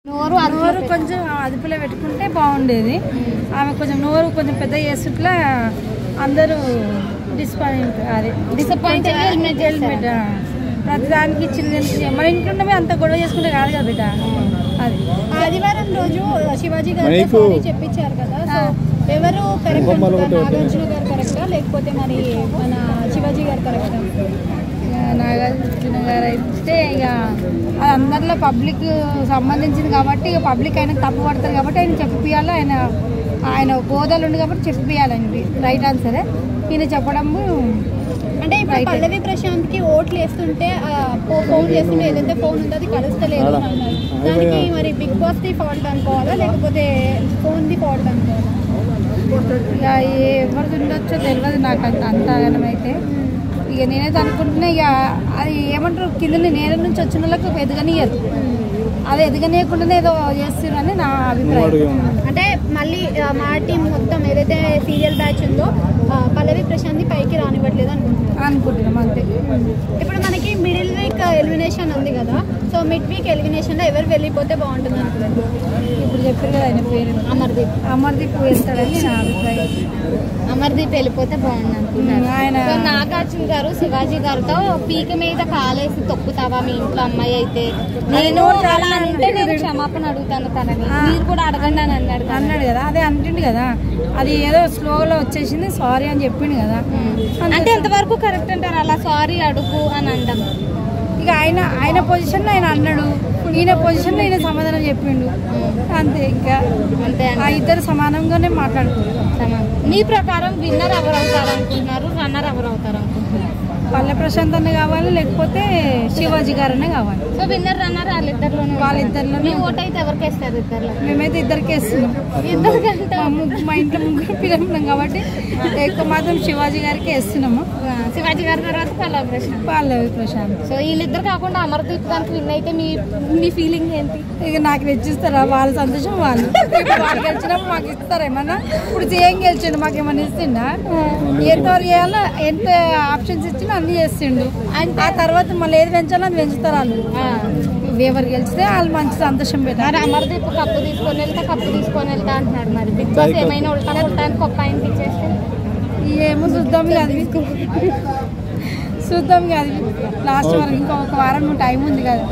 నోరు కొంచెం అదుపులో పెట్టుకుంటే బాగుండేది. ఆమె కొంచెం నోరు కొంచెం పెద్ద చేస్తుంటే అందరూ డిసప్పాయింట్ హెల్మెట్ ప్రతిదానికి చిన్న మన ఇంట్లో అంత గొడవ చేసుకుంటే కాదు కదా బిడ్డ. అది ఆదివారం రోజు శివాజీ గారు చెప్పించారు కదా, సో ఎవరు కరెక్ట్? నాగార్జున గారు కరెక్టా లేకపోతే మరి మన శివాజీ గారు కరెక్టా? నాగార్జున గారు అయితే ఇక అది అందరిలో పబ్లిక్ సంబంధించింది కాబట్టి ఇక పబ్లిక్ ఆయన తప్పు పడతారు కాబట్టి ఆయన చెప్పియాలి. ఆయన హోదాలు ఉంది కాబట్టి చెప్పియాలండి. రైట్ ఆన్సరే. ఈయన చెప్పడము అంటే ఇప్పుడు పల్లవి ప్రశాంత్కి ఓట్లు వేస్తుంటే ఫోన్ చేస్తుంటే ఏదైతే ఫోన్ ఉందో అది కలుస్తలేదు అన్నారు. దానికి మరి బిగ్ బాస్ ది ఫాల్ట్ అనుకోవాలా లేకపోతే ఫోన్ ది ఫాల్ట్ అనుకోవాలా? ఇక ఎవరిది ఉండొచ్చో తెలియదు నాకు అంతగానం అయితే. ఇక నేనైతే అనుకుంటున్నా ఇక అది ఏమంటారు కింద నేల నుంచి వచ్చిన వాళ్ళకి ఎదగనియదు. అది ఎదగనీయకుండానే ఏదో చేస్తున్నారని నా అభిప్రాయం. అంటే మళ్ళీ మా టీం మొత్తం ఏదైతే సీరియల్ బ్యాచ్ ఉందో పల్లవి ప్రశాంత్ పైకి రానివ్వట్లేదు అనుకుంటున్నాం అంతే. ఇప్పుడు మనకి మిడిల్ వీక్ ఎలిమినేషన్ ఉంది కదా, సో మిడ్ వీక్ ఎలిమినేషన్లో ఎవరు వెళ్ళిపోతే బాగుంటుంది అనుకుంటున్నారు? ఇప్పుడు చెప్పారు కదా ఆయన పేరు అమర్దీప్ వెళ్తాడని నా అభిప్రాయం. అమర్దీప్ వెళ్ళిపోతే బాగుంది అనుకుంటున్నారు. ఆయన నాగార్జున గారు శివాజీ గారితో పీక మీద కాలేసి తొక్కుతావా మీ ఇంట్లో అమ్మాయి అయితే నేను అంటే నేను క్షమాపణ అడుగుతాను తనని, మీరు కూడా అడగండి అని అన్నాడు కదా. అదే అంటుండు కదా, అది ఏదో స్లోలో వచ్చేసింది సారీ అని చెప్పిండు కదా. అంటే ఎంతవరకు కరెక్ట్ అంటారు అలా సారీ అడుగు అని అంటాం? ఇక ఆయన పొజిషన్లో ఆయన అన్నాడు, ఈయన పొజిషన్లో ఈయన సమాధానం చెప్పిండు అంతే. ఇంకా అంతే ఆ ఇద్దరు సమానంగానే మాట్లాడుకోరు. మీ ప్రకారం విన్నర్ ఎవరు అవుతారు అనుకుంటున్నారు, రన్నర్ ఎవరు అవుతారు అనుకుంటున్నారు? పల్లె ప్రశాంత్ అనే కావాలి లేకపోతే శివాజీ గారనే కావాలి. సో విన్నర్ రన్నర్ వాళ్ళిద్దరిలో మీ ఓటు అయితే ఎవరికి వేస్తారు? ఇద్దరు మేమైతే ఇద్దరికి వేస్తున్నాం. మా ఇంట్లో ముగ్గురు పిల్లలు ఉన్నాం కాబట్టి ఎక్కువ మాత్రం శివాజీ గారికి వేస్తున్నాము. శివాజీ గారి తర్వాత పల్లవి ప్రశాంత్. సో వీళ్ళిద్దరు కాకుండా అమర్దీప్ దానికి విన్ అయితే మీ ఫీలింగ్ ఏంటి? ఇక నాకు తెచ్చిస్తారా? వాళ్ళ సంతోషం వాళ్ళు. వాళ్ళు గెలిచినప్పుడు మాకు ఇస్తారా ఏమన్నా? ఇప్పుడు ఏం గెలిచిండు మాకు ఏమన్నా ఇస్తుండా? ఎంతవరకు చేయాలో ఎంత ఆప్షన్స్ ఇచ్చినా అన్ని చేస్తుండు. ఆ తర్వాత మళ్ళీ ఏది పెంచాలో అది పెంచుతారు వాళ్ళు. ఎవరు గెలిచితే వాళ్ళు మంచి సంతోషం పెట్టారు. అమర్దీప్ కప్పు తీసుకొని వెళ్తా అంటున్నాడు. మరి బిగ్ బాస్ ఏమైనా ఉల్టా గొప్ప ఆయనకి ఇచ్చేస్తే ఏమో చూద్దాం కాదు, చూద్దాం కాదు. లాస్ట్ వరకు ఇంకొక వారం టైం ఉంది కదా.